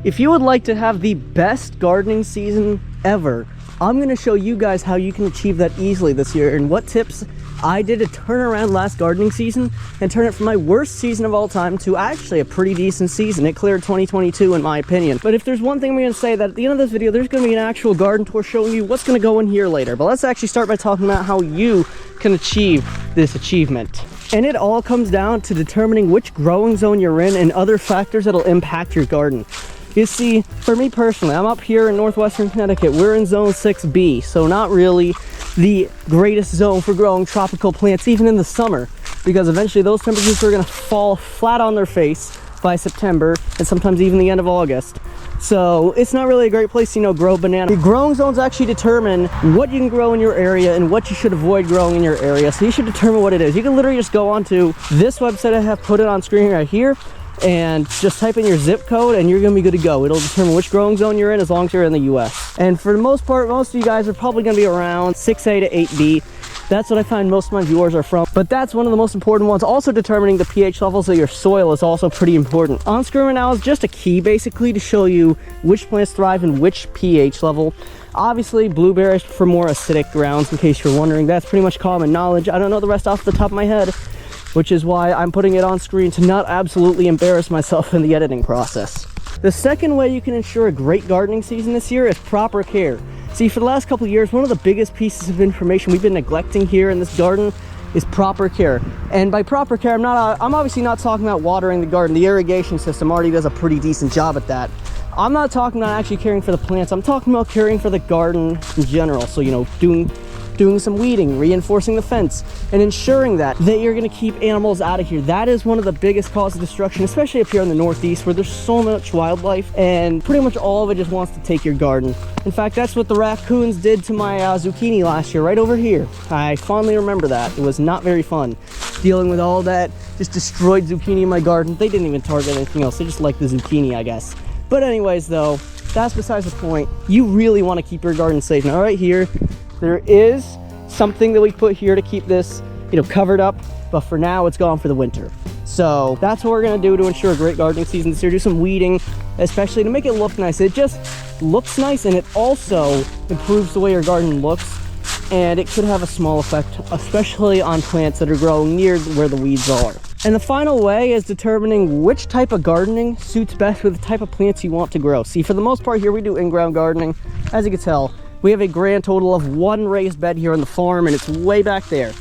If you would like to have the best gardening season ever, I'm going to show you guys how you can achieve that easily this year and what tips I did to turn around last gardening season and turn it from my worst season of all time to actually a pretty decent season. It cleared 2022 in my opinion. But if there's one thing I'm going to say, that at the end of this video there's going to be an actual garden tour showing you what's going to go in here later. But let's actually start by talking about how you can achieve this achievement. And it all comes down to determining which growing zone you're in and other factors that'll impact your garden. You see, for me personally, I'm up here in northwestern Connecticut. We're in zone 6B, so not really the greatest zone for growing tropical plants, even in the summer, because eventually those temperatures are going to fall flat on their face by September and sometimes even the end of August. So it's not really a great place to, grow banana. The growing zones actually determine what you can grow in your area and what you should avoid growing in your area. So you should determine what it is. You can literally just go onto this website. I have put it on screen right here, and just type in your zip code and you're gonna be good to go. It'll determine which growing zone you're in as long as you're in the US. And for the most part, most of you guys are probably gonna be around 6A to 8B. That's what I find most of my viewers are from. But that's one of the most important ones. Also determining the pH levels of your soil is also pretty important. On screen right now is just a key basically to show you which plants thrive in which pH level. Obviously, blueberries for more acidic grounds, in case you're wondering. That's pretty much common knowledge. I don't know the rest off the top of my head, which is why I'm putting it on screen to not absolutely embarrass myself in the editing process. The second way you can ensure a great gardening season this year is proper care. See, for the last couple of years, one of the biggest pieces of information we've been neglecting here in this garden is proper care. And by proper care, I'm obviously not talking about watering the garden. The irrigation system already does a pretty decent job at that. I'm not talking about actually caring for the plants. I'm talking about caring for the garden in general. So, doing some weeding, reinforcing the fence, and ensuring that you're going to keep animals out of here. That is one of the biggest causes of destruction, especially up here in the Northeast where there's so much wildlife and pretty much all of it just wants to take your garden. In fact, that's what the raccoons did to my zucchini last year, right over here. I fondly remember that. It was not very fun dealing with all that just destroyed zucchini in my garden. They didn't even target anything else. They just liked the zucchini, I guess. But anyways, though, that's besides the point. You really want to keep your garden safe. Now, right here, there is something that we put here to keep this, covered up, but for now it's gone for the winter. So that's what we're gonna do to ensure a great gardening season this year. Do some weeding, especially to make it look nice. It just looks nice and it also improves the way your garden looks, and it could have a small effect, especially on plants that are growing near where the weeds are. And the final way is determining which type of gardening suits best with the type of plants you want to grow. See, for the most part here, we do in-ground gardening. As you can tell, we have a grand total of one raised bed here on the farm, and it's way back there.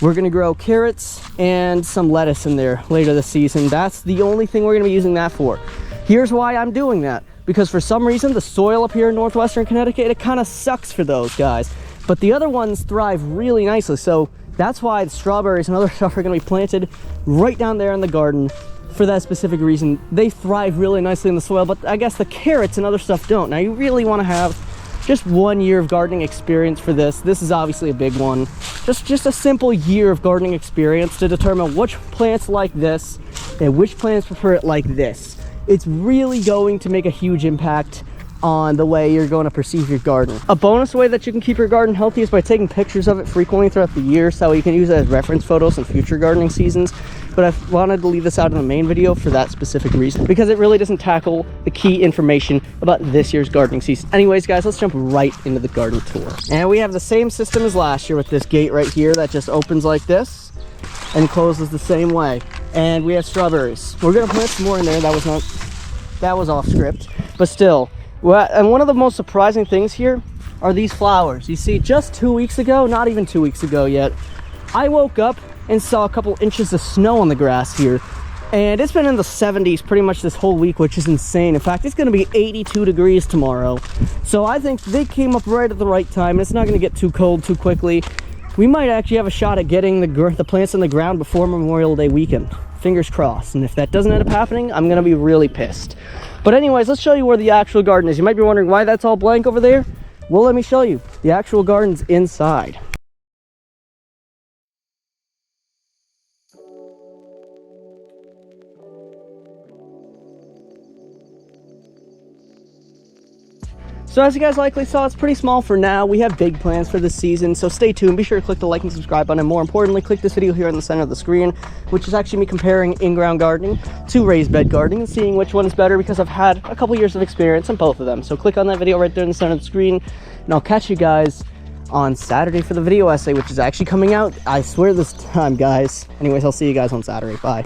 We're gonna grow carrots and some lettuce in there later this season. That's the only thing we're gonna be using that for. Here's why I'm doing that. Because for some reason, the soil up here in northwestern Connecticut, it kind of sucks for those guys. But the other ones thrive really nicely. So that's why the strawberries and other stuff are gonna be planted right down there in the garden for that specific reason. They thrive really nicely in the soil, but I guess the carrots and other stuff don't. Now you really wanna have just 1 year of gardening experience for this. This is obviously a big one. Just a simple year of gardening experience to determine which plants like this and which plants prefer it like this. It's really going to make a huge impact on the way you're going to perceive your garden. A bonus way that you can keep your garden healthy is by taking pictures of it frequently throughout the year, so you can use it as reference photos in future gardening seasons. But I wanted to leave this out in the main video for that specific reason, because it really doesn't tackle the key information about this year's gardening season. Anyways, guys, let's jump right into the garden tour. And we have the same system as last year with this gate right here that just opens like this and closes the same way. And we have strawberries. We're gonna plant some more in there. That was off script, but still. Well, and one of the most surprising things here are these flowers. You see, just 2 weeks ago, not even 2 weeks ago yet, I woke up and saw a couple inches of snow on the grass here. And it's been in the 70s pretty much this whole week, which is insane. In fact, it's gonna be 82 degrees tomorrow. So I think they came up right at the right time. It's not gonna get too cold too quickly. We might actually have a shot at getting the plants in the ground before Memorial Day weekend. Fingers crossed. And if that doesn't end up happening, I'm gonna be really pissed. But anyways, let's show you where the actual garden is. You might be wondering why that's all blank over there. Well, let me show you. The actual garden's inside. So as you guys likely saw, it's pretty small for now. We have big plans for this season, so stay tuned. Be sure to click the like and subscribe button, and more importantly, click this video here in the center of the screen, which is actually me comparing in-ground gardening to raised bed gardening and seeing which one is better, because I've had a couple years of experience in both of them. So click on that video right there in the center of the screen, and I'll catch you guys on Saturday for the video essay, which is actually coming out, I swear, this time, guys. Anyways, I'll see you guys on Saturday. Bye.